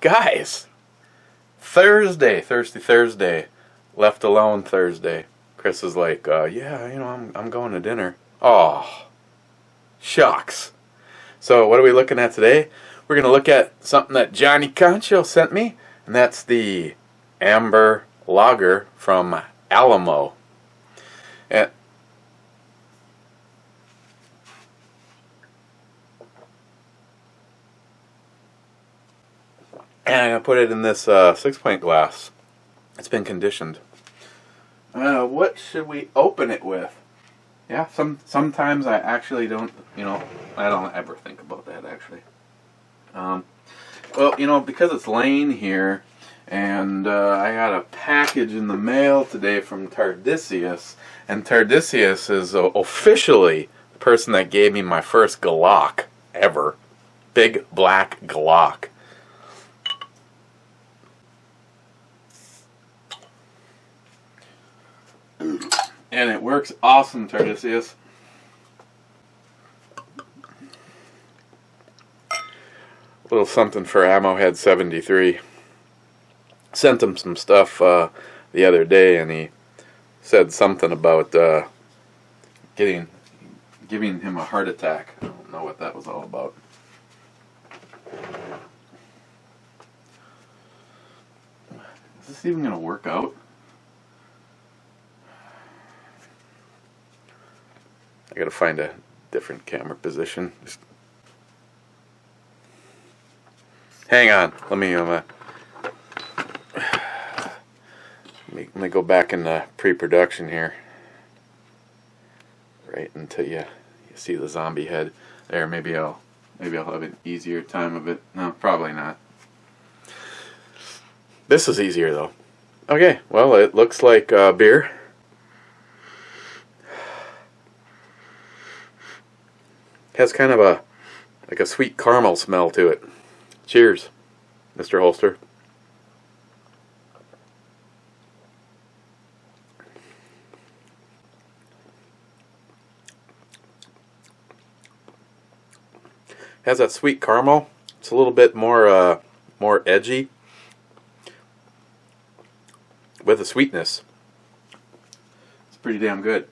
Guys, Thursday, left alone Thursday. Chris is like, yeah, I'm going to dinner. Oh, shucks. So what are we looking at today? We're going to look at something that Johnny Concho sent me, and that's the Amber Lager from Alamo. And I'm going to put it in this 6-pint glass. It's been conditioned. What should we open it with? Yeah, sometimes I actually don't, I don't ever think about that, actually. Well, because it's laying here, and I got a package in the mail today from Tardisius, and Tardisius is officially the person that gave me my first Glock ever. Big black Glock. And it works awesome, Tardisius. A little something for Ammo Head 73. Sent him some stuff the other day, and he said something about giving him a heart attack. I don't know what that was all about. Is this even going to work out? I gotta find a different camera position. Just hang on. Let me go back in the pre-production here. Right until you see the zombie head there. Maybe I'll have an easier time of it. No, probably not. This is easier though. Okay. Well, it looks like beer. Has kind of like a sweet caramel smell to it. Cheers, Mr. Holster. Has that sweet caramel. It's a little bit more edgy with a sweetness. It's pretty damn good.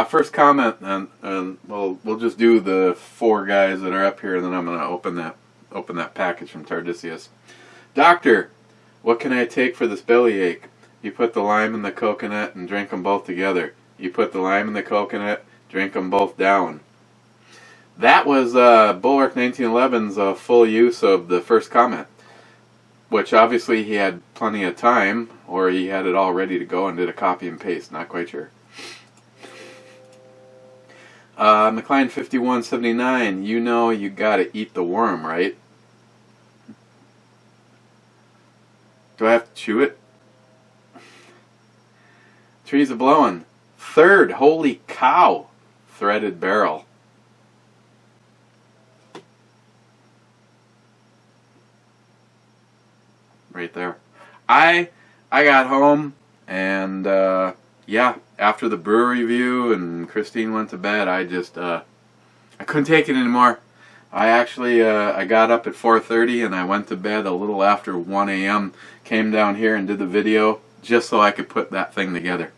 First comment, and we'll just do the 4 guys that are up here, and then I'm going to open that package from Tardisius. Doctor, what can I take for this bellyache? You put the lime in the coconut and drink them both together. You put the lime in the coconut, drink them both down. That was Bulwark 1911's full use of the first comment, which obviously he had plenty of time, or he had it all ready to go and did a copy and paste. Not quite sure. McLean 5179, you gotta eat the worm, right? Do I have to chew it? Trees are blowing. Third, holy cow, threaded barrel. Right there. I got home and yeah, after the brewery review and Christine went to bed, I couldn't take it anymore. I actually I got up at 4:30 and I went to bed a little after 1 a.m. Came down here and did the video just so I could put that thing together.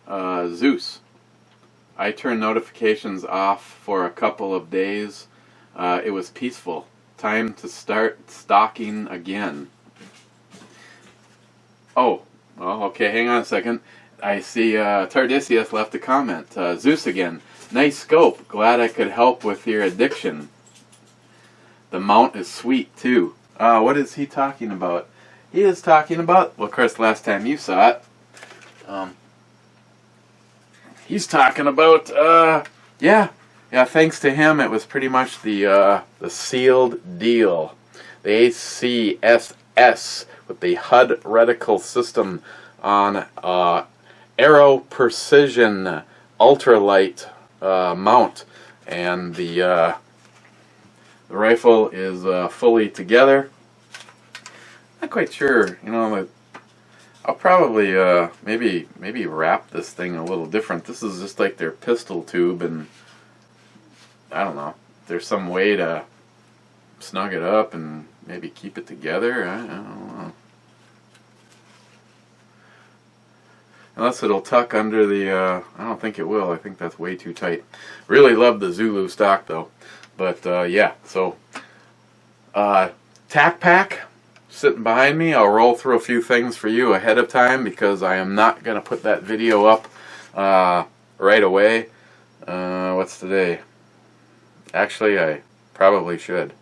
Zeus. I turned notifications off for a couple of days. It was peaceful. Time to start stalking again. Oh, well, okay, hang on a second. I see Tardisius left a comment. Zeus again. Nice scope. Glad I could help with your addiction. The mount is sweet, too. What is he talking about? He is talking about, well, Chris, last time you saw it, he's talking about, yeah, thanks to him, it was pretty much the sealed deal. The ACSS with the HUD reticle system on Aero Precision ultralight mount, and the rifle is fully together. Not quite sure, I'll probably maybe wrap this thing a little different. This is just like their pistol tube, and I don't know. There's some way to snug it up and maybe keep it together. I don't know. Unless it'll tuck under the, I don't think it will. I think that's way too tight. Really love the Zulu stock though. But yeah, so tack pack sitting behind me. I'll roll through a few things for you ahead of time because I am not going to put that video up right away. What's today? Actually, I probably should.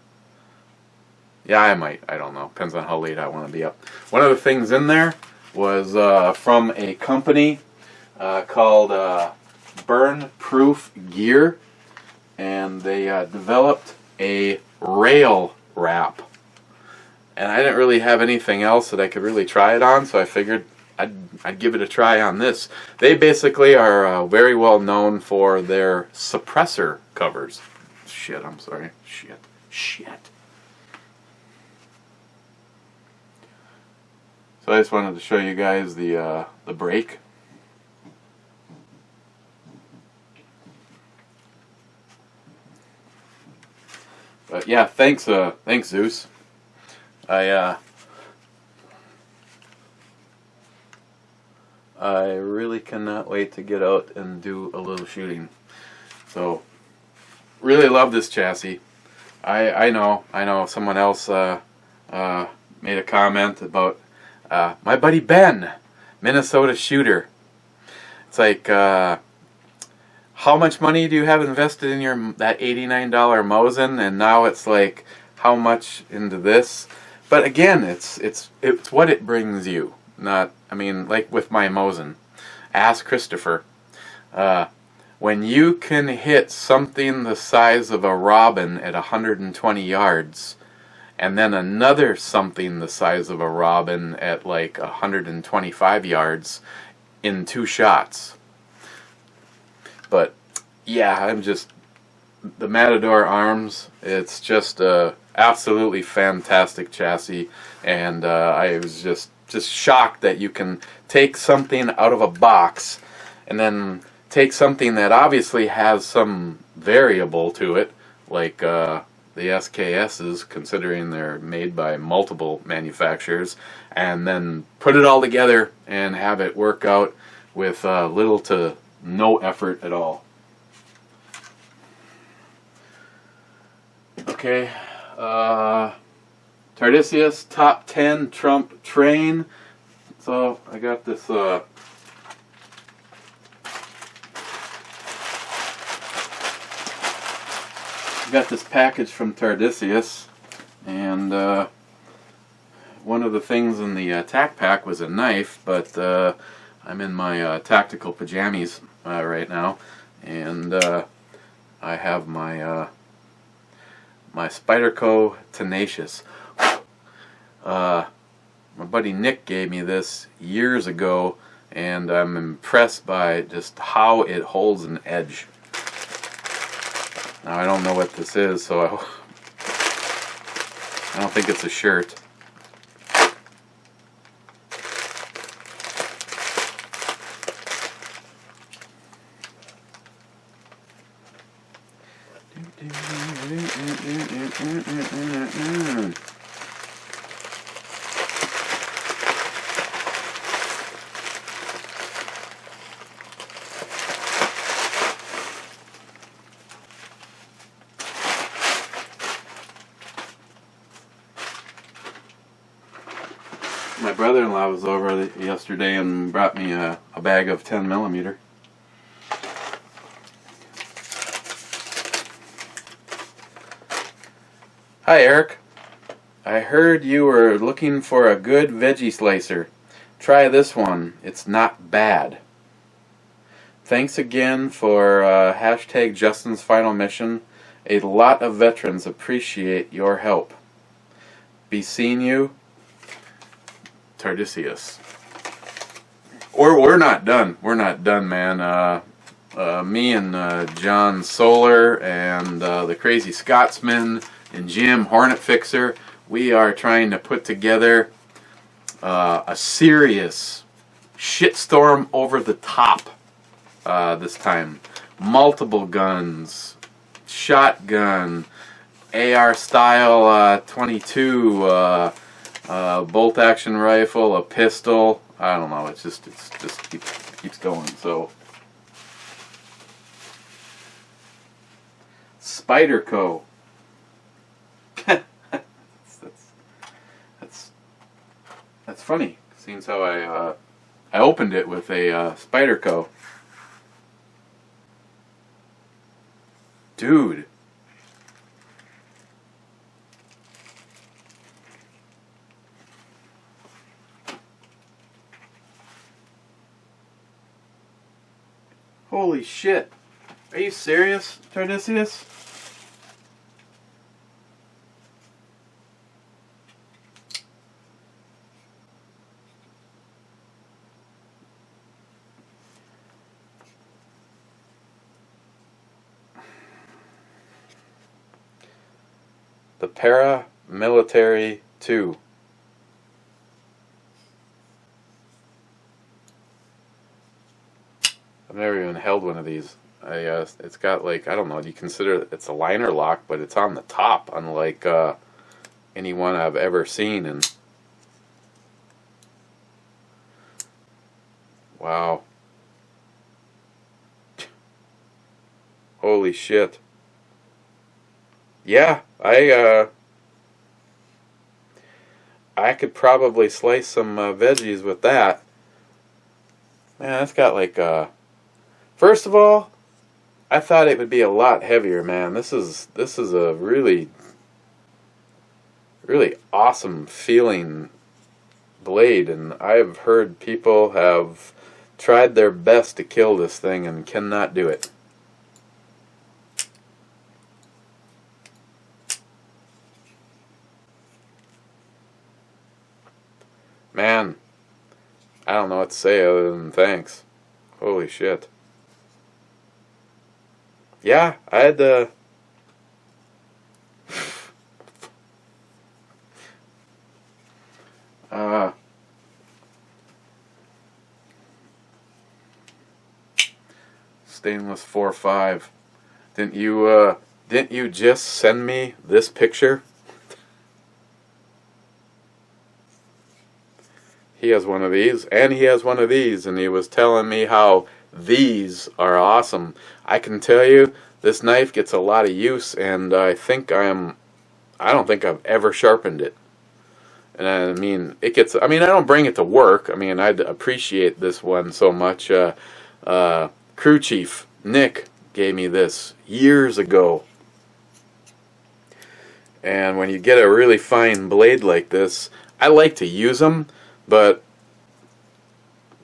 Yeah, I might. I don't know. Depends on how late I want to be up. One of the things in there was from a company called Burn Proof Gear, and they developed a rail wrap. And I didn't really have anything else that I could really try it on, so I figured I'd give it a try on this. They basically are very well known for their suppressor covers. Shit, I'm sorry. Shit. So I just wanted to show you guys the brake. But yeah, thanks Zeus. I really cannot wait to get out and do a little shooting. So really love this chassis. I know someone else made a comment about my buddy Ben, Minnesota shooter. It's like, how much money do you have invested in that $89 Mosin, and now it's like, how much into this? But again, it's what it brings you. Not, I mean, like with my Mosin. Ask Christopher. When you can hit something the size of a robin at 120 yards, and then another something the size of a robin at like 125 yards in 2 shots. But yeah, I'm just, the Matador arms, it's just a absolutely fantastic chassis, and I was just shocked that you can take something out of a box and then take something that obviously has some variable to it, like the SKSs, considering they're made by multiple manufacturers, and then put it all together and have it work out with little to no effort at all. Okay, Tardisius top 10 Trump train. So I got this package from Tardisius, and one of the things in the tack pack was a knife, but I'm in my tactical pajamas right now, and I have my my Spyderco Tenacious. My buddy Nick gave me this years ago, and I'm impressed by just how it holds an edge. Now I don't know what this is, so I don't think it's a shirt. My brother-in-law was over yesterday and brought me a bag of 10mm. Hi Eric, I heard you were looking for a good veggie slicer. Try this one, it's not bad. Thanks again for hashtag Justin's Final Mission. A lot of veterans appreciate your help. Be seeing you, Tardisius. We're not done. We're not done, man. Me and John Solar and the Crazy Scotsman and Jim Hornet Fixer, we are trying to put together a serious shitstorm over the top this time. Multiple guns, shotgun, AR style 22, bolt action rifle, a pistol. I don't know. It's just keeps going. So Spyderco. That's funny. Seems how I opened it with a Spyderco. Dude. Holy shit. Are you serious, Tardisius? The Paramilitary 2. I've never even held one of these. It's got like, I don't know, do you consider it's a liner lock, but it's on the top, unlike any one I've ever seen. And wow. Holy shit. Yeah, I could probably slice some veggies with that. Man, that's got like first of all, I thought it would be a lot heavier, man. This is a really awesome feeling blade, and I've heard people have tried their best to kill this thing and cannot do it. Man, I don't know what to say other than thanks. Holy shit. Yeah, I had to... stainless 4.5. Didn't you just send me this picture? He has one of these, and he has one of these, and he was telling me how these are awesome. I can tell you, this knife gets a lot of use, and I don't think I've ever sharpened it. And I mean, I don't bring it to work. I mean, I'd appreciate this one so much. Crew Chief Nick gave me this years ago. And when you get a really fine blade like this, I like to use them. But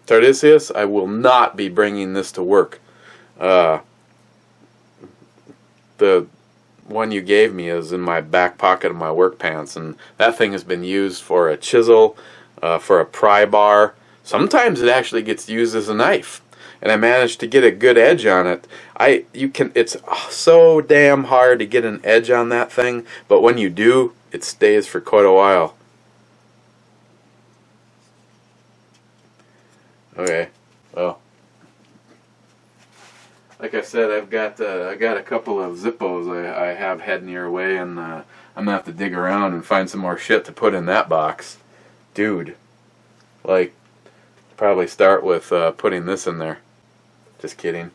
Tardisius, I will not be bringing this to work. The one you gave me is in my back pocket of my work pants, and that thing has been used for a chisel, for a pry bar. Sometimes it actually gets used as a knife, and I managed to get a good edge on it. It's so damn hard to get an edge on that thing, but when you do, it stays for quite a while. Okay, well, like I said, I got a couple of Zippos I have heading your way, and I'm gonna have to dig around and find some more shit to put in that box, dude. Like, probably start with putting this in there. Just kidding.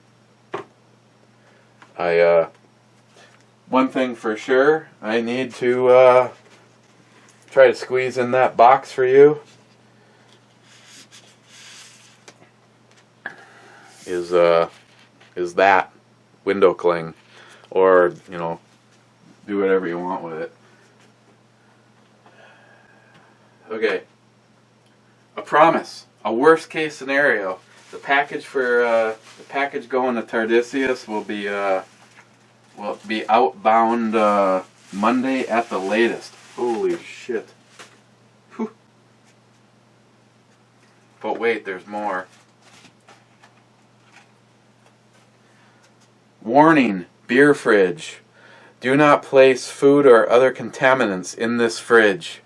One thing for sure, I need to try to squeeze in that box for you. Is that window cling, or do whatever you want with it. Okay, a promise, a worst case scenario. The package going to Tardisius will be outbound Monday at the latest. Holy shit. Whew. But wait, there's more. Warning, beer fridge. Do not place food or other contaminants in this fridge.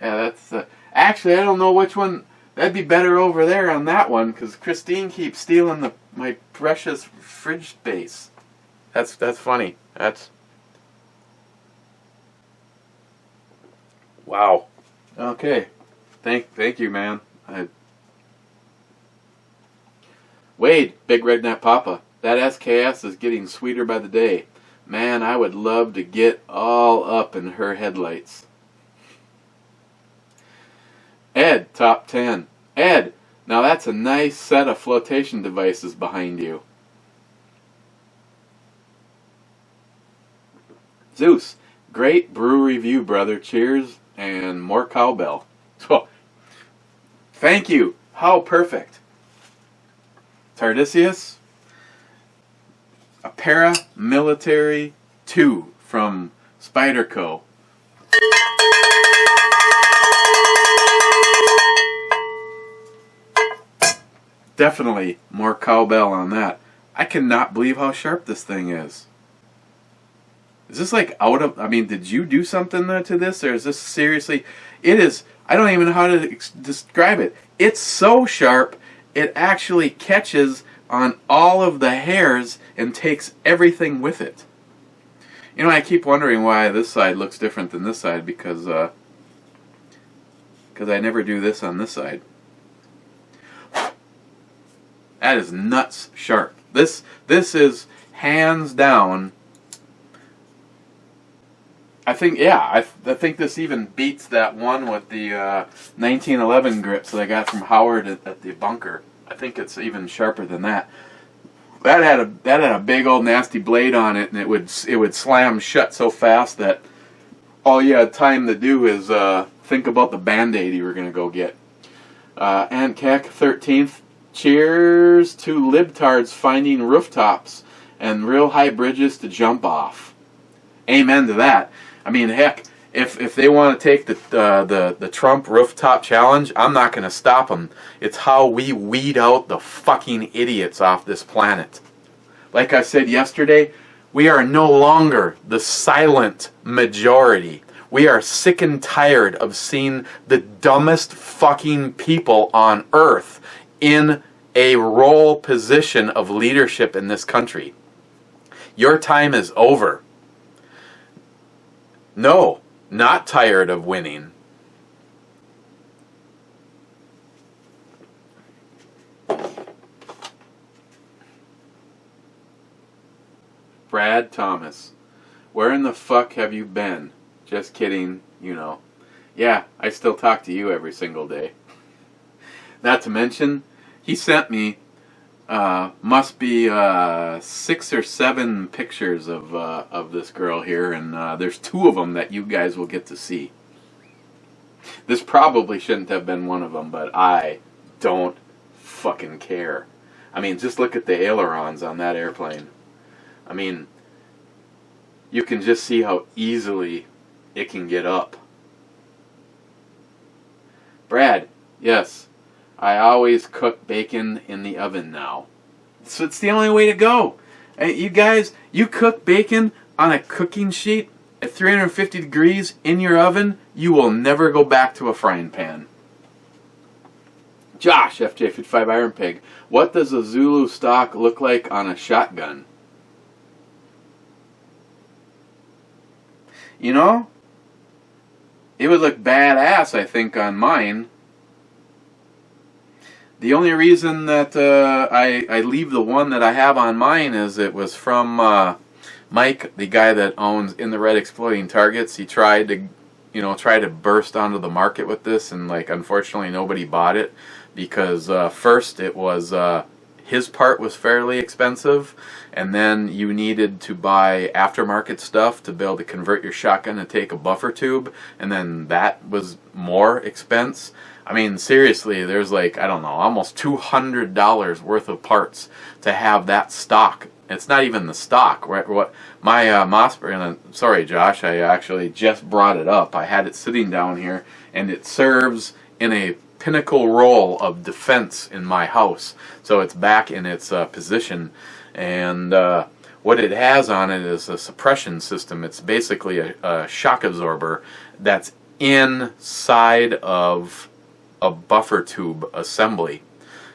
Yeah, that's actually, I don't know which one. That'd be better over there on that one, because Christine keeps stealing my precious fridge space. That's funny. That's wow. Okay, thank you, man. Wade, Big Redneck Papa. That SKS is getting sweeter by the day. Man, I would love to get all up in her headlights. Ed, top 10. Ed, now that's a nice set of flotation devices behind you. Zeus, great brew review, brother. Cheers, and more cowbell. Oh, thank you. How perfect. Tardisius, a paramilitary 2 from Spyderco. Definitely more cowbell on that. I cannot believe how sharp this thing is. Is this like out of... I mean, did you do something to this? Or is this seriously... It is... I don't even know how to describe it. It's so sharp, it actually catches on all of the hairs and takes everything with it. You know, I keep wondering why this side looks different than this side, because I never do this on this side. That is nuts sharp. This is hands down. I think, yeah, I think this even beats that one with the 1911 grips that I got from Howard at the bunker. I think it's even sharper than that. That had a big old nasty blade on it, and it would slam shut so fast that all you had time to do is think about the Band-Aid you were going to go get. And Keck 13th. Cheers to libtards finding rooftops and real high bridges to jump off. Amen to that. I mean, heck, if they want to take the Trump rooftop challenge, I'm not going to stop them. It's how we weed out the fucking idiots off this planet. Like I said yesterday, we are no longer the silent majority. We are sick and tired of seeing the dumbest fucking people on earth in a role position of leadership in this country. Your time is over. No, not tired of winning. Brad Thomas, where in the fuck have you been? Just kidding, you know. Yeah, I still talk to you every single day. Not to mention, he sent me, must be 6 or 7 pictures of this girl here, and there's 2 of them that you guys will get to see. This probably shouldn't have been one of them, but I don't fucking care. I mean, just look at the ailerons on that airplane. I mean, you can just see how easily it can get up. Brad, yes. I always cook bacon in the oven now. So it's the only way to go. You guys, you cook bacon on a cooking sheet at 350 degrees in your oven, you will never go back to a frying pan. Josh, FJ55 Iron Pig, what does a Zulu stock look like on a shotgun? You know, it would look badass, I think, on mine. The only reason that I leave the one that I have on mine is it was from Mike, the guy that owns In the Red Exploding Targets. He tried to burst onto the market with this, and like unfortunately nobody bought it because first it was his part was fairly expensive, and then you needed to buy aftermarket stuff to be able to convert your shotgun and take a buffer tube, and then that was more expense. I mean, seriously, there's like, I don't know, almost $200 worth of parts to have that stock. It's not even the stock. Right? What my Mossberg, sorry Josh, I actually just brought it up. I had it sitting down here, and it serves in a pinnacle role of defense in my house. So it's back in its position, and what it has on it is a suppression system. It's basically a shock absorber that's inside of a buffer tube assembly.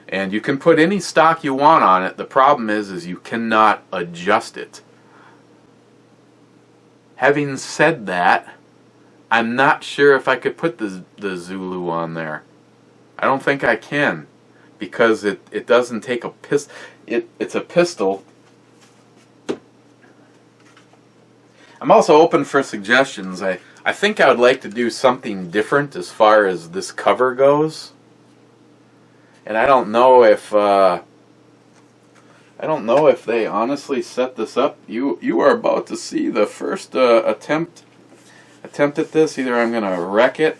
And you can put any stock you want on it. The problem is you cannot adjust it. Having said that, I'm not sure if I could put the Zulu on there. I don't think I can, because it doesn't take a pistol. It's a pistol. I'm also open for suggestions. I think I would like to do something different as far as this cover goes. And I don't know if they honestly set this up. You are about to see the first attempt at this. Either I'm gonna wreck it.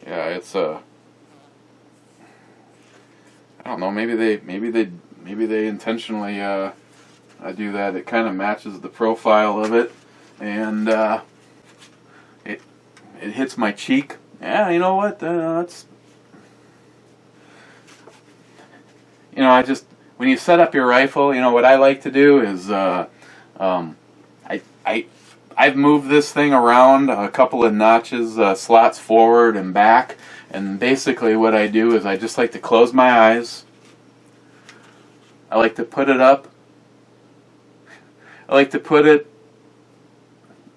Yeah, it's I don't know. Maybe they intentionally do that. It kind of matches the profile of it, and it hits my cheek. Yeah, you know what? That's, you know, when you set up your rifle, you know what I like to do is I've moved this thing around a couple of notches, slots forward and back, and basically what I do is I just like to close my eyes. I like to put it up. I like to put it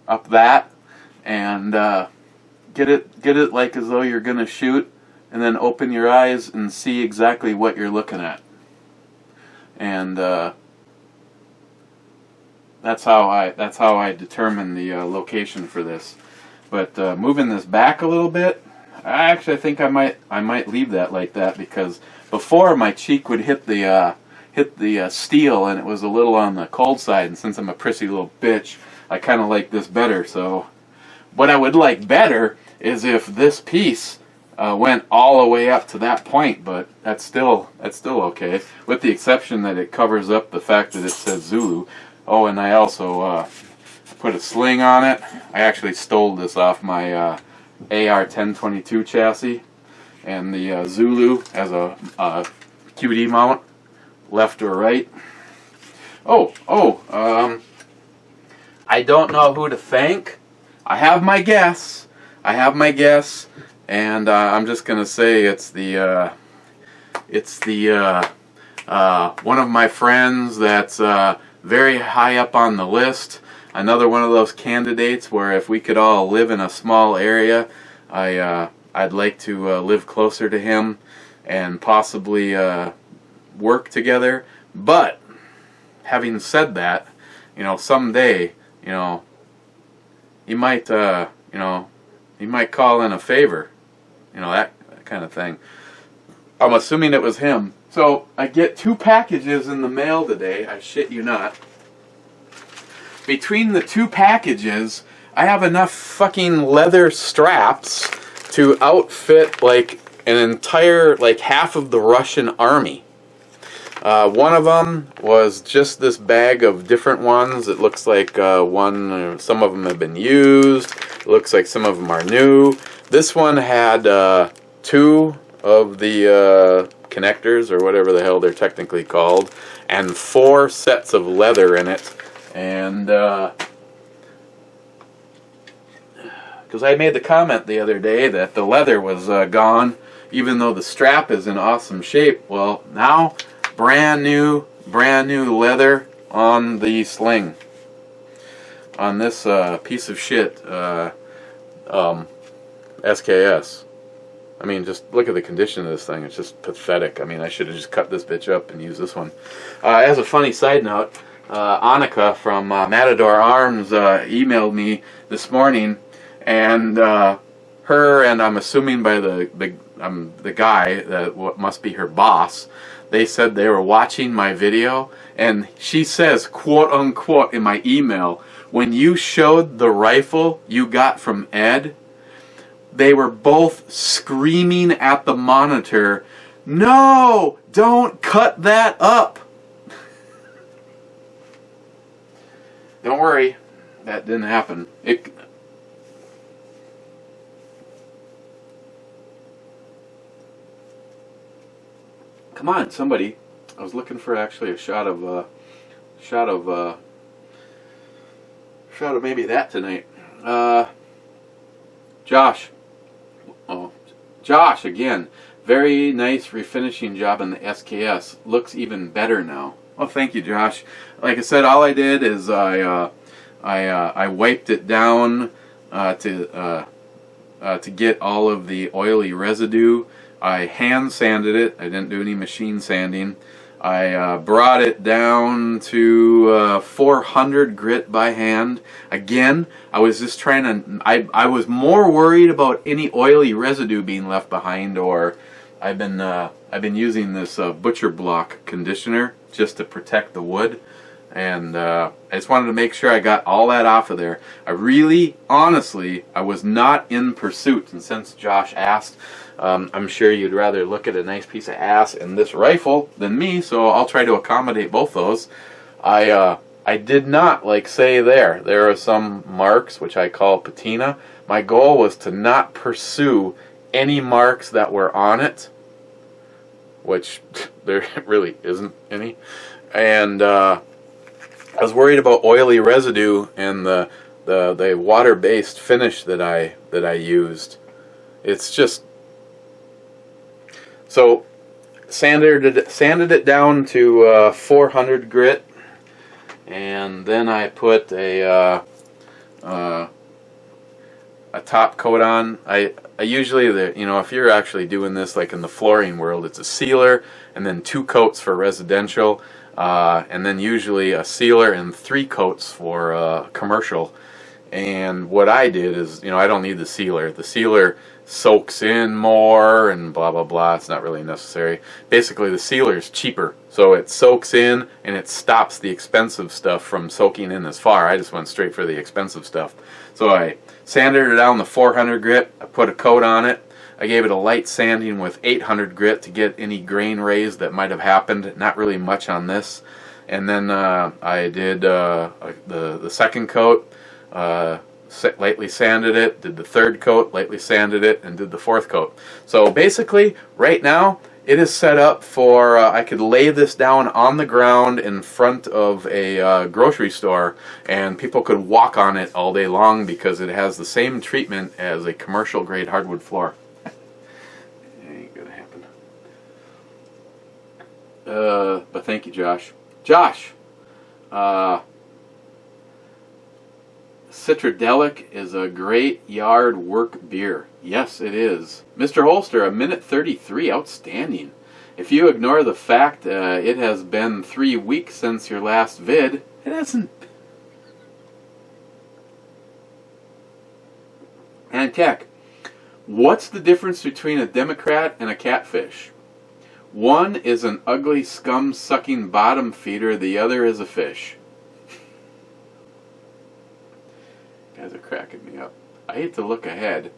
up that, and get it like as though you're gonna shoot, and then open your eyes and see exactly what you're looking at. And that's how I determine the location for this. But moving this back a little bit, I think I might leave that like that, because before my cheek would hit the steel, and it was a little on the cold side, and since I'm a prissy little bitch, I kind of like this better. So what I would like better is if this piece went all the way up to that point, but that's still okay, with the exception that it covers up the fact that it says Zulu. Oh, and I also put a sling on it. I actually stole this off my AR-1022 chassis, and the Zulu as a QD mount, left or right. I don't know who to thank. I have my guess, and I'm just gonna say it's the one of my friends that's very high up on the list. Another one of those candidates where if we could all live in a small area, I'd like to live closer to him and possibly work together. But having said that, you know, someday, you know, he might call in a favor, you know, that kind of thing. I'm assuming it was him. So I get 2 packages in the mail today. I shit you not. Between the 2 packages, I have enough fucking leather straps to outfit like an entire, like half of the Russian army. One of them was just this bag of different ones. It looks like some of them have been used. It looks like some of them are new. This one had 2 of the connectors, or whatever the hell they're technically called, and 4 sets of leather in it. And because I made the comment the other day that the leather was gone, even though the strap is in awesome shape. Well, now brand new leather on the sling, on this piece of shit SKS. I mean, just look at the condition of this thing. It's just pathetic. I mean, I should have just cut this bitch up and used this one. As a funny side note, Annika from Matador Arms emailed me this morning, and her, and I'm assuming by the guy that must be her boss, they said they were watching my video, and she says, quote unquote, in my email, when you showed the rifle you got from Ed, they were both screaming at the monitor, "No, don't cut that up." Don't worry, that didn't happen. Come on, somebody. I was looking for actually a shot of maybe that tonight. Josh. Oh, Josh again. Very nice refinishing job on the SKS. Looks even better now. Well, thank you, Josh. Like I said, all I did is I wiped it down to get all of the oily residue. I hand sanded it. I didn't do any machine sanding. I brought it down to 400 grit by hand. Again, I was just trying to. I was more worried about any oily residue being left behind, or I've been using this butcher block conditioner just to protect the wood, and I just wanted to make sure I got all that off of there. I really, honestly, I was not in pursuit, and since Josh asked, I'm sure you'd rather look at a nice piece of ass in this rifle than me, so I'll try to accommodate both those. I did not, like say there are some marks which I call patina. My goal was to not pursue any marks that were on it, which there really isn't any, and I was worried about oily residue and the water-based finish that I used. It's just so sanded it down to 400 grit, and then I put a top coat on. I usually, if you're actually doing this like in the flooring world, it's a sealer and then 2 coats for residential, and then usually a sealer and 3 coats for commercial. And what I did is, I don't need the sealer. The sealer soaks in more and blah blah blah. It's not really necessary. Basically, the sealer is cheaper, so it soaks in and it stops the expensive stuff from soaking in as far. I just went straight for the expensive stuff. So I sanded it down the 400 grit. I put a coat on it. I gave it a light sanding with 800 grit to get any grain raise that might have happened. Not really much on this. And then I did the second coat. Lightly sanded it, did the third coat, lightly sanded it, and did the fourth coat. So basically, right now, it is set up for, I could lay this down on the ground in front of a grocery store, and people could walk on it all day long because it has the same treatment as a commercial grade hardwood floor. Ain't gonna happen. But thank you, Josh. Josh! Citradelic is a great yard work beer. Yes, it is. Mr. Holster, a minute 33. Outstanding. If you ignore the fact it has been 3 weeks since your last vid, it hasn't. And Tech, what's the difference between a Democrat and a catfish? One is an ugly scum-sucking bottom feeder, the other is a fish. Guys are cracking me up. I hate to look ahead.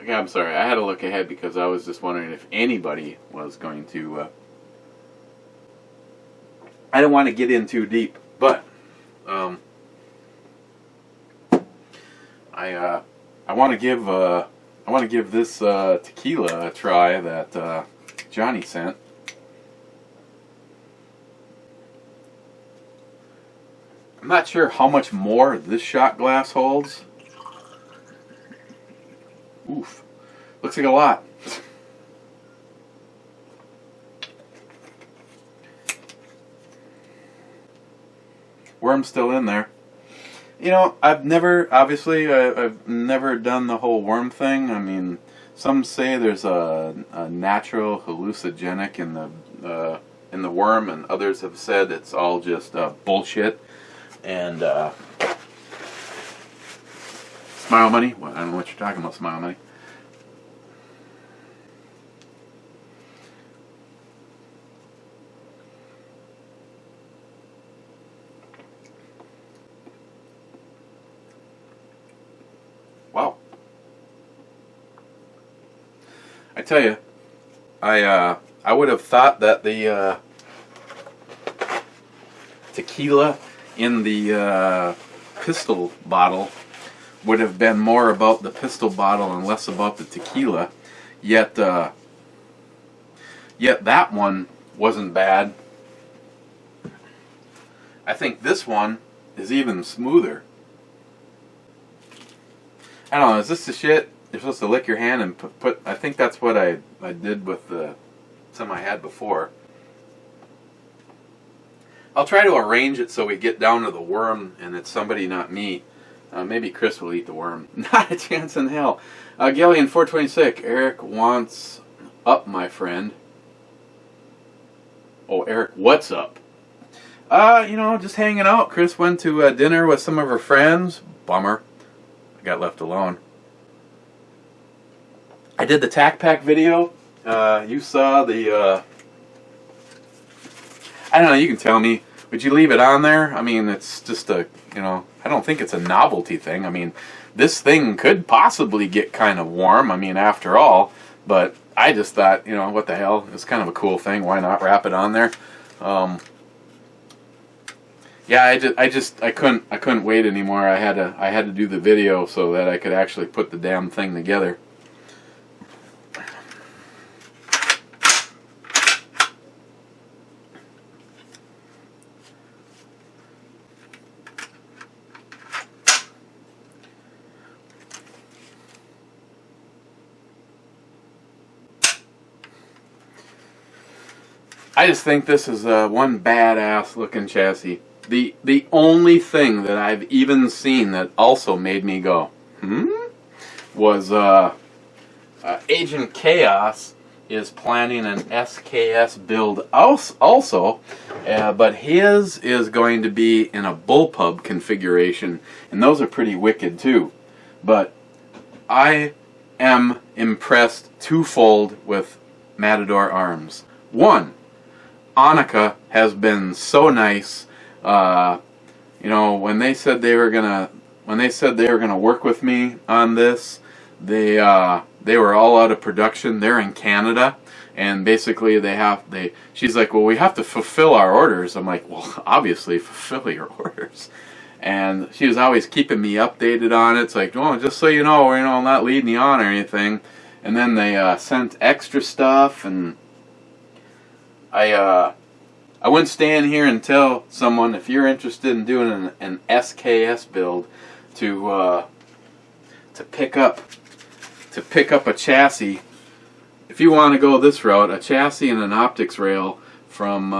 Okay, I'm sorry. I had to look ahead because I was just wondering if anybody was going to... I don't want to get in too deep, but I want to give this tequila a try that Johnny sent. I'm not sure how much more this shot glass holds. Oof, looks like a lot. Worm's still in there. I've never done the whole worm thing. I mean, some say there's a natural hallucinogenic in the worm, and others have said it's all just bullshit. And Smile Money? Well, I don't know what you're talking about, Smile Money. Wow. I tell you, I would have thought that tequila in the pistol bottle would have been more about the pistol bottle and less about the tequila. Yet that one wasn't bad. I think this one is even smoother. I don't know, is this the shit? You're supposed to lick your hand and put I think that's what I did with some I had before. I'll try to arrange it so we get down to the worm and it's somebody, not me. Maybe Chris will eat the worm. Not a chance in hell. Galleon 426, Eric wants up, my friend. Oh, Eric, what's up? You know, just hanging out. Chris went to dinner with some of her friends. Bummer. I got left alone. I did the Tac Pack video. You saw the... I don't know, you can tell me. Would you leave it on there? I mean, it's just a, you know, I don't think it's a novelty thing. I mean, this thing could possibly get kind of warm, I mean, after all. But I just thought, you know, what the hell? It's kind of a cool thing. Why not wrap it on there? Yeah, I couldn't wait anymore. I had to do the video so that I could actually put the damn thing together. I just think this is one badass looking chassis. The only thing that I've even seen that also made me go, was Agent Chaos is planning an SKS build also, but his is going to be in a bullpup configuration, and those are pretty wicked too. But I am impressed twofold with Matador Arms. One, Annika has been so nice. You know, when they said they were gonna work with me on this, they were all out of production. They're in Canada, and basically she's like, well, we have to fulfill our orders. I'm like, well, obviously fulfill your orders. And she was always keeping me updated on it. It's like, well, just so you know, I'm not leading you on or anything. And then they sent extra stuff, and I wouldn't stand here and tell someone, if you're interested in doing an SKS build, to pick up a chassis. If you want to go this route, a chassis and an optics rail from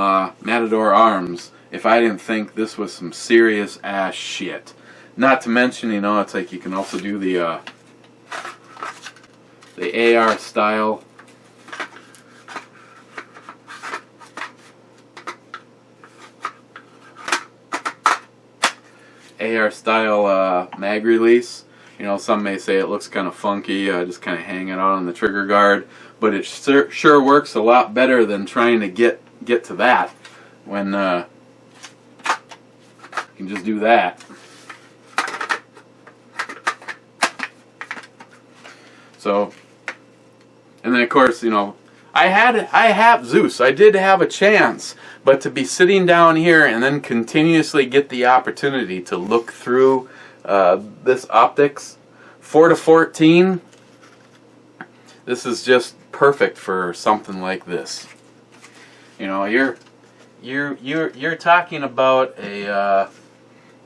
Matador Arms, if I didn't think this was some serious ass shit. Not to mention, you know, it's like you can also do the AR style. AR style mag release. You know, some may say it looks kind of funky, just kind of hanging out on the trigger guard, but it sure works a lot better than trying to get to that when you can just do that. So, and then of course, you know, I have Zeus. I did have a chance, but to be sitting down here and then continuously get the opportunity to look through this optics 4-14, this is just perfect for something like this. You know, you're talking about a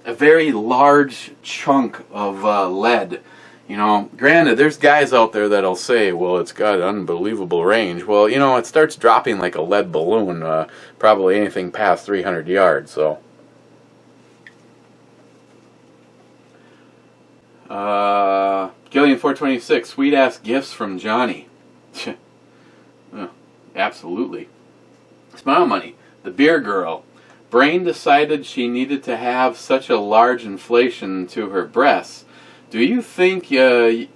very large chunk of lead. You know, granted, there's guys out there that'll say, well, it's got unbelievable range. Well, you know, it starts dropping like a lead balloon, probably anything past 300 yards, so. Gillian 426, sweet-ass gifts from Johnny. Oh, absolutely. Smile Money, the beer girl. Brain decided she needed to have such a large inflation to her breasts. Do you think the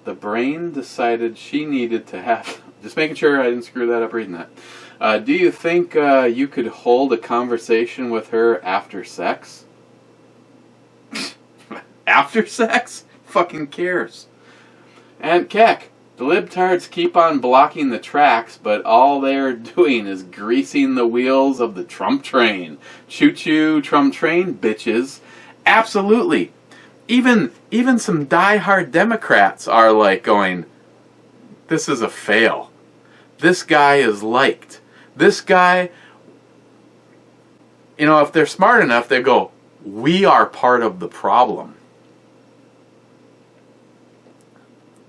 brain decided she needed to have... Just making sure I didn't screw that up reading that. Do you think you could hold a conversation with her after sex? After sex? Fucking cares. And Keck, The libtards keep on blocking the tracks, but all they're doing is greasing the wheels of the Trump train. Choo-choo, Trump train, bitches. Absolutely. Even some die-hard Democrats are like going, this is a fail. This guy is liked. This guy, you know, if they're smart enough, they go, we are part of the problem.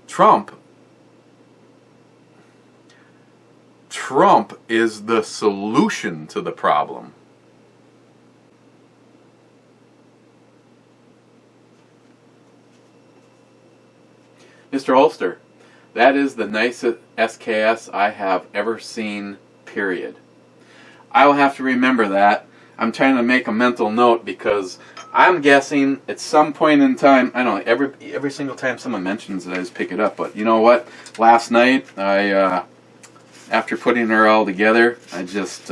Trump is the solution to the problem. Mr. Holster, that is the nicest SKS I have ever seen, period. I will have to remember that. I'm trying to make a mental note because I'm guessing at some point in time, I don't know, every single time someone mentions it, I just pick it up. But you know what? Last night, after putting her all together, I just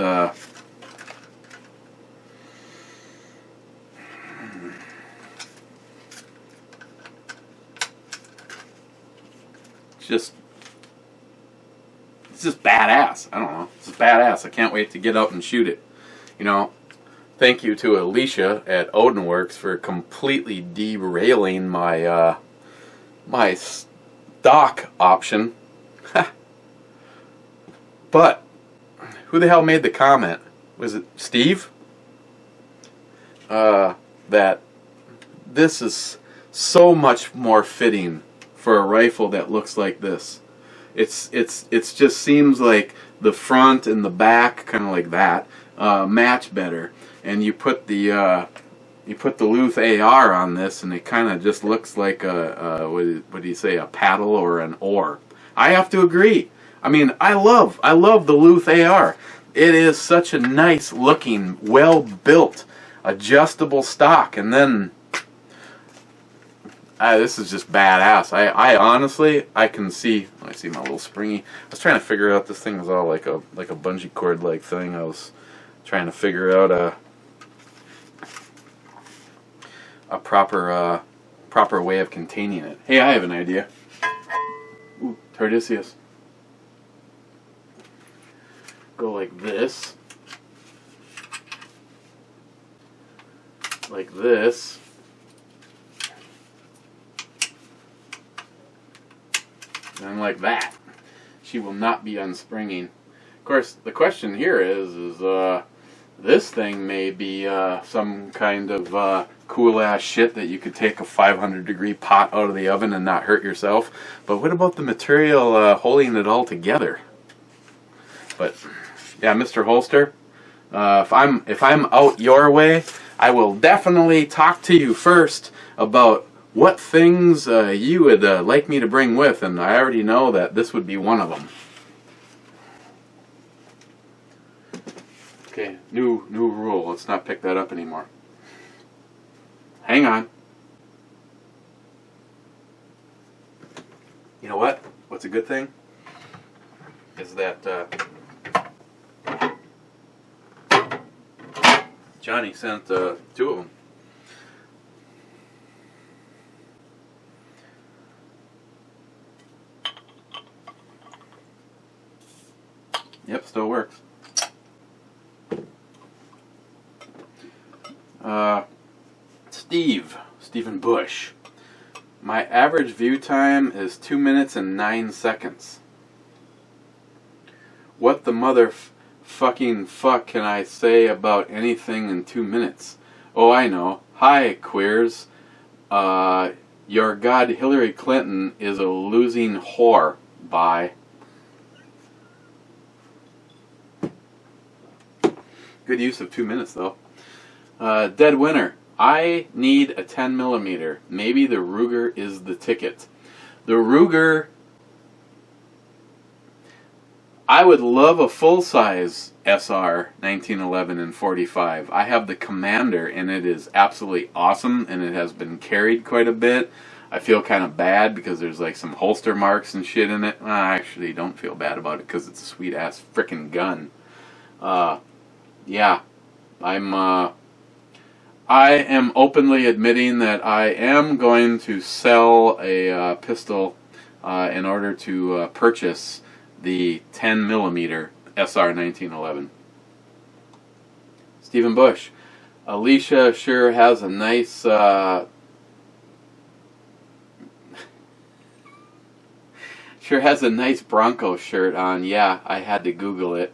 it's just badass. I don't know. It's just badass. I can't wait to get out and shoot it. You know, thank you to Alicia at Odinworks for completely derailing my my stock option. But who the hell made the comment? Was it Steve? That this is so much more fitting for a rifle that looks like this. It's just seems like the front and the back, kind of like that, match better. And you put the Luth AR on this, and it kind of just looks like a what do you say, a paddle or an oar. I have to agree. I mean, I love the Luth AR. It is such a nice looking, well built, adjustable stock, and then this is just badass. I honestly, I can see. I see my little springy. I was trying to figure out, this thing is all like a bungee cord like thing. I was trying to figure out a proper way of containing it. Hey, I have an idea. Ooh, Tardisius. Go like this. Like this. And like that. She will not be unspringing. Of course, the question here is this thing may be some kind of cool ass shit that you could take a 500-degree pot out of the oven and not hurt yourself. But what about the material holding it all together? But yeah, Mr. Holster, if I'm out your way, I will definitely talk to you first about what things you would like me to bring with, and I already know that this would be one of them. Okay, new rule. Let's not pick that up anymore. Hang on. You know what? What's a good thing? Is that Johnny sent 2 of them. Yep, still works. Stephen Bush. My average view time is 2 minutes and 9 seconds. What the fucking fuck can I say about anything in 2 minutes? Oh, I know. Hi, queers. Your god Hillary Clinton is a losing whore. Bye. Good use of 2 minutes, though. Dead winner. I need a 10mm. Maybe the Ruger is the ticket. The Ruger, I would love a full-size SR 1911 and 45. I have the Commander, and it is absolutely awesome, and it has been carried quite a bit. I feel kind of bad because there's like some holster marks and shit in it. I actually don't feel bad about it because it's a sweet-ass frickin' gun. Yeah, I am openly admitting that I am going to sell a pistol in order to purchase the 10 millimeter SR 1911. Stephen Bush, Alicia sure has a nice sure has a nice Bronco shirt on. Yeah, I had to Google it.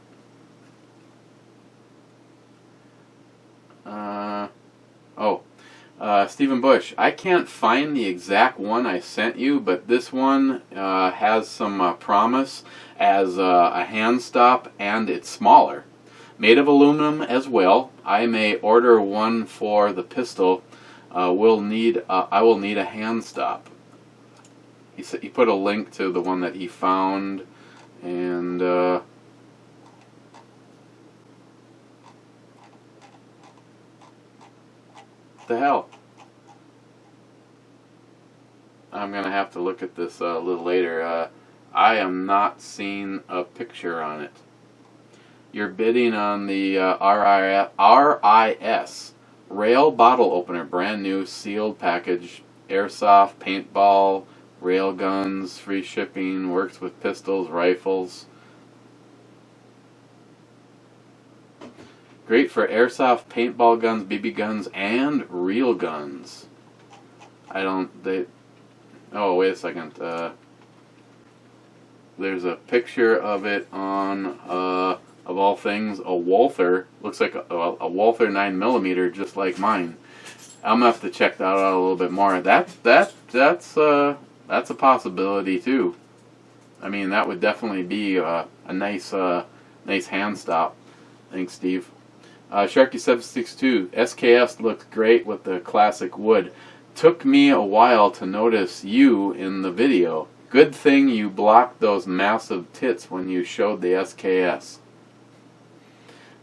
Stephen Bush, I can't find the exact one I sent you, but this one has some promise as a hand stop, and it's smaller. Made of aluminum as well. I may order one for the pistol. I will need a hand stop. He put a link to the one that he found, and the hell. I'm gonna have to look at this a little later. I am not seeing a picture on it. You're bidding on the RIS rail bottle opener, brand new sealed package, airsoft, paintball, rail guns, free shipping, works with pistols, rifles. Great for airsoft, paintball guns, BB guns, and real guns. Oh, wait a second. There's a picture of it on, of all things, a Walther. Looks like a Walther 9mm, just like mine. I'm gonna have to check that out a little bit more. That's a possibility too. I mean, that would definitely be a nice hand stop. Thanks, Steve. Sharky762, SKS looks great with the classic wood. Took me a while to notice you in the video. Good thing you blocked those massive tits when you showed the SKS.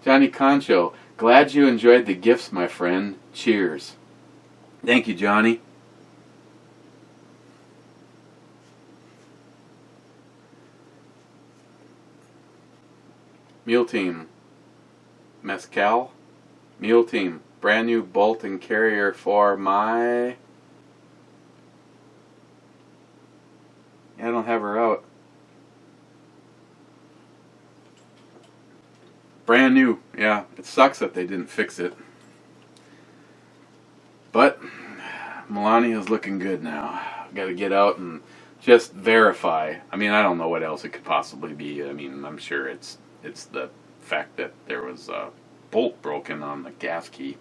Johnny Concho, glad you enjoyed the gifts, my friend. Cheers. Thank you, Johnny. Mule Team. Mescal. Mule Team. Brand new bolt and carrier for my... I don't have her out. Brand new. Yeah, it sucks that they didn't fix it. But Melania's looking good now. Got to get out and just verify. I mean, I don't know what else it could possibly be. I mean, I'm sure it's the fact that there was a bolt broken on the gas key.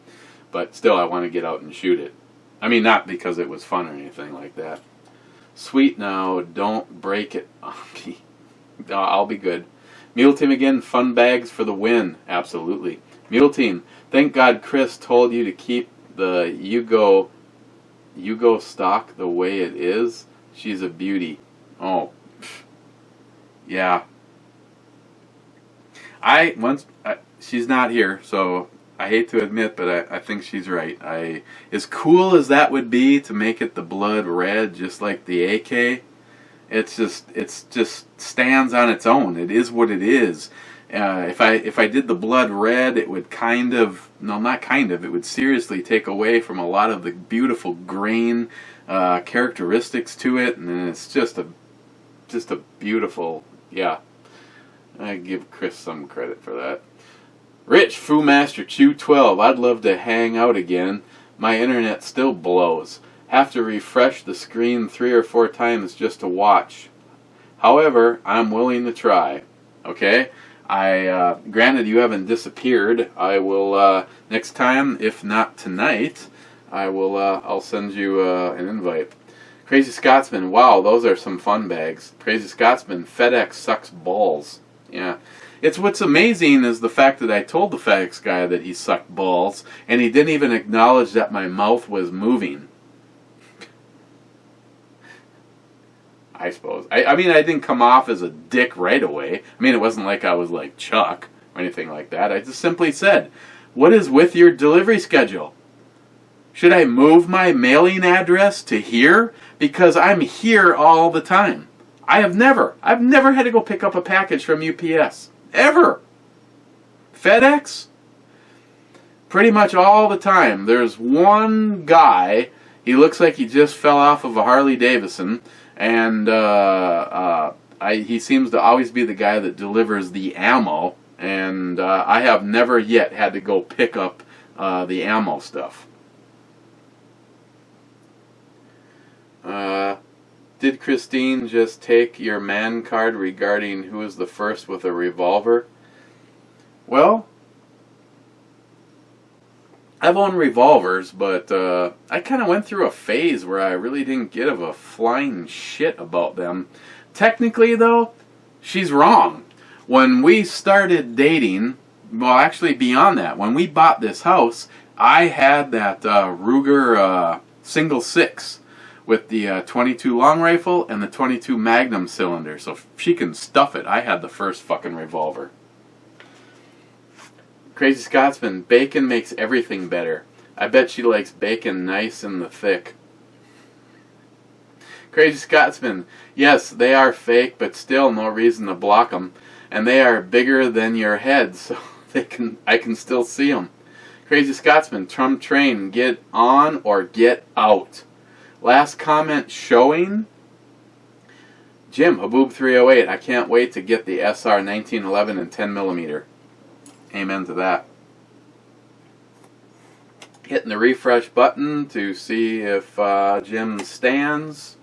But still, I want to get out and shoot it. I mean, not because it was fun or anything like that. Sweet now, don't break it. I'll be good. Mule Team again, fun bags for the win. Absolutely. Mule Team, thank God Chris told you to keep the Yugo stock the way it is. She's a beauty. Oh, yeah. She's not here, so I hate to admit, but I think she's right. As cool as that would be to make it the blood red, just like the AK, it's just stands on its own. It is what it is. If I did the blood red, it would it would seriously take away from a lot of the beautiful grain characteristics to it, and it's just a beautiful, yeah. I give Chris some credit for that. Rich Fu Master Chew 12, I'd love to hang out again. My internet still blows. Have to refresh the screen 3 or 4 times just to watch. However, I'm willing to try. Okay? Granted, you haven't disappeared. I will, next time, if not tonight, I'll send you an invite. Crazy Scotsman, wow, those are some fun bags. Crazy Scotsman, FedEx sucks balls. Yeah. It's what's amazing is the fact that I told the FedEx guy that he sucked balls, and he didn't even acknowledge that my mouth was moving. I suppose. I mean, I didn't come off as a dick right away. I mean, it wasn't like I was like Chuck or anything like that. I just simply said, what is with your delivery schedule? Should I move my mailing address to here? Because I'm here all the time. I've never had to go pick up a package from UPS. Ever. FedEx? Pretty much all the time. There's one guy, he looks like he just fell off of a Harley Davidson, and he seems to always be the guy that delivers the ammo, and I have never yet had to go pick up the ammo stuff. Did Christine just take your man card regarding who is the first with a revolver? Well, I've owned revolvers, but I kind of went through a phase where I really didn't give a flying shit about them. Technically, though, she's wrong. When we started dating, well, actually beyond that, when we bought this house, I had that Ruger single 6 with the 22 long rifle and the 22 Magnum cylinder. So if she can stuff it, I had the first fucking revolver. Crazy Scotsman, bacon makes everything better. I bet she likes bacon nice in the thick. Crazy Scotsman, yes, they are fake, but still no reason to block them. And they are bigger than your head, so I can still see them. Crazy Scotsman, Trump train, get on or get out. Last comment showing. Jim, Haboob308, I can't wait to get the SR 1911 and 10mm. Amen to that. Hitting the refresh button to see if Jim stands.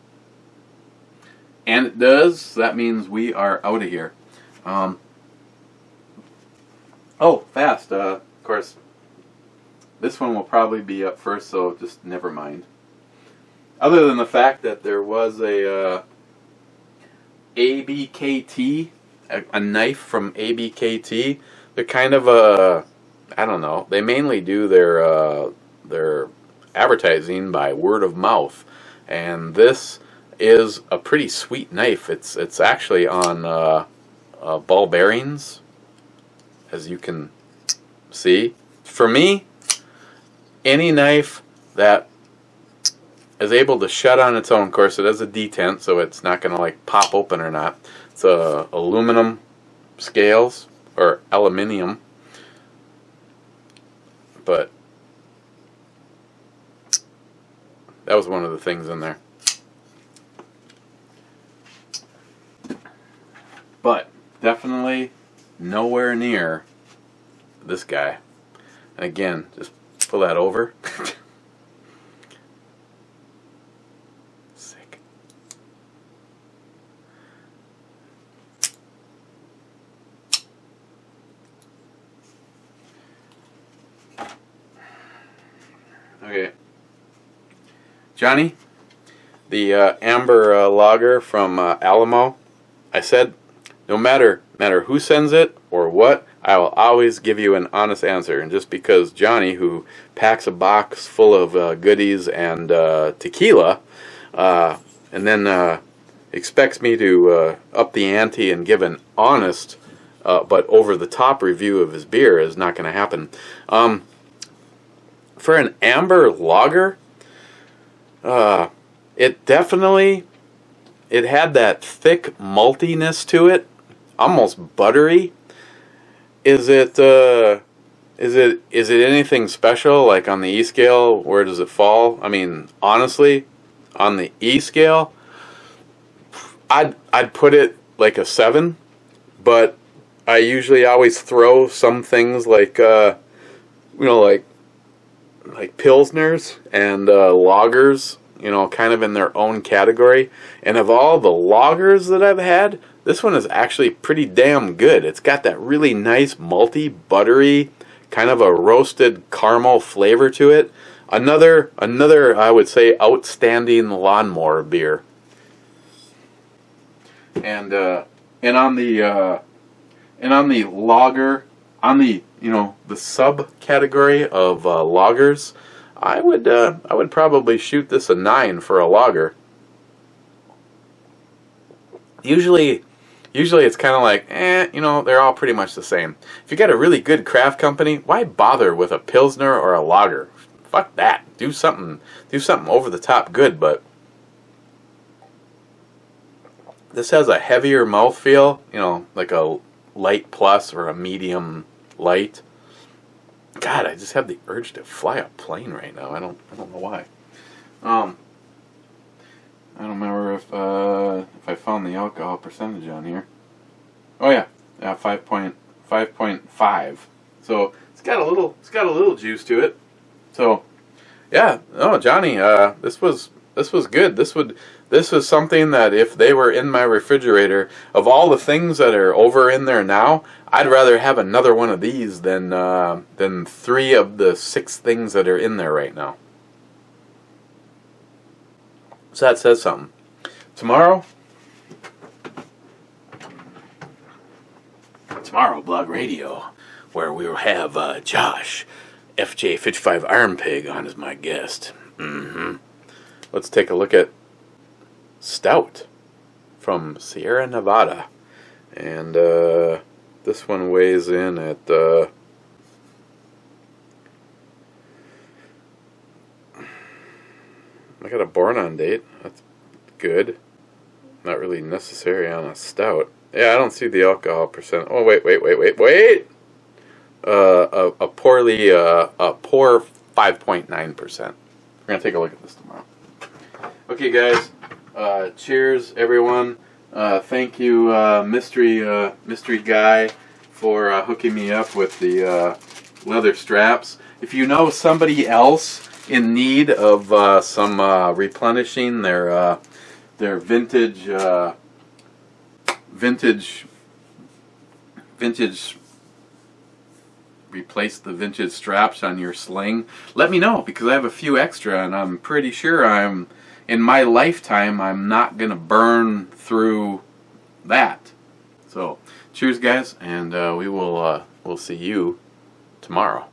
And it does. That means we are out of here. Oh, fast. Of course, this one will probably be up first, so just never mind. Other than the fact that there was a ABKT, a knife from ABKT. They're kind of I don't know. They mainly do their advertising by word of mouth, and this is a pretty sweet knife. It's actually on ball bearings, as you can see. For me, any knife that is able to shut on its own, of course it has a detent, so it's not going to like pop open or not. It's aluminum scales, or aluminium, but that was one of the things in there. But definitely nowhere near this guy. And again, just pull that over. Sick. Okay. Johnny, the amber lager from Alamo, I said, no matter who sends it or what, I will always give you an honest answer. And just because Johnny, who packs a box full of goodies and tequila, and then expects me to up the ante and give an honest but over-the-top review of his beer is not going to happen. For an amber lager, it had that thick maltiness to it, almost buttery. Is it anything special? Like on the E scale, where does it fall? I mean, honestly, on the E scale, I'd put it like a 7, but I usually always throw some things like like pilsners and lagers, kind of in their own category. And of all the lagers that I've had, this one is actually pretty damn good. It's got that really nice malty, buttery, kind of a roasted caramel flavor to it. Another I would say outstanding lawnmower beer. And on the lager, on the the subcategory of lagers, I would probably shoot this a 9 for a lager. Usually it's kind of like, they're all pretty much the same. If you got a really good craft company, why bother with a pilsner or a lager? Fuck that. Do something over the top good. But this has a heavier mouthfeel, like a light plus or a medium light. God, I just have the urge to fly a plane right now. I don't know why. I don't remember if I found the alcohol percentage on here. Oh yeah, 5.5. So it's got a little juice to it. So yeah, oh Johnny, this was good. This was something that if they were in my refrigerator, of all the things that are over in there now, I'd rather have another one of these than 3 of the 6 things that are in there right now. So that says something. Tomorrow, Blog Radio, where we will have Josh, FJ55 Iron Pig, on as my guest. Let's take a look at Stout from Sierra Nevada. And this one weighs in at I got a born on date. That's good. Not really necessary on a stout. Yeah, I don't see the alcohol percent. Oh, wait. A poor 5.9%. We're gonna take a look at this tomorrow. Okay, guys. Cheers, everyone. Thank you, mystery guy, for hooking me up with the leather straps. If you know somebody else in need of some replenishing their vintage replace the vintage straps on your sling, let me know, because I have a few extra, and I'm pretty sure in my lifetime I'm not gonna burn through that. So cheers, guys, and we'll see you tomorrow.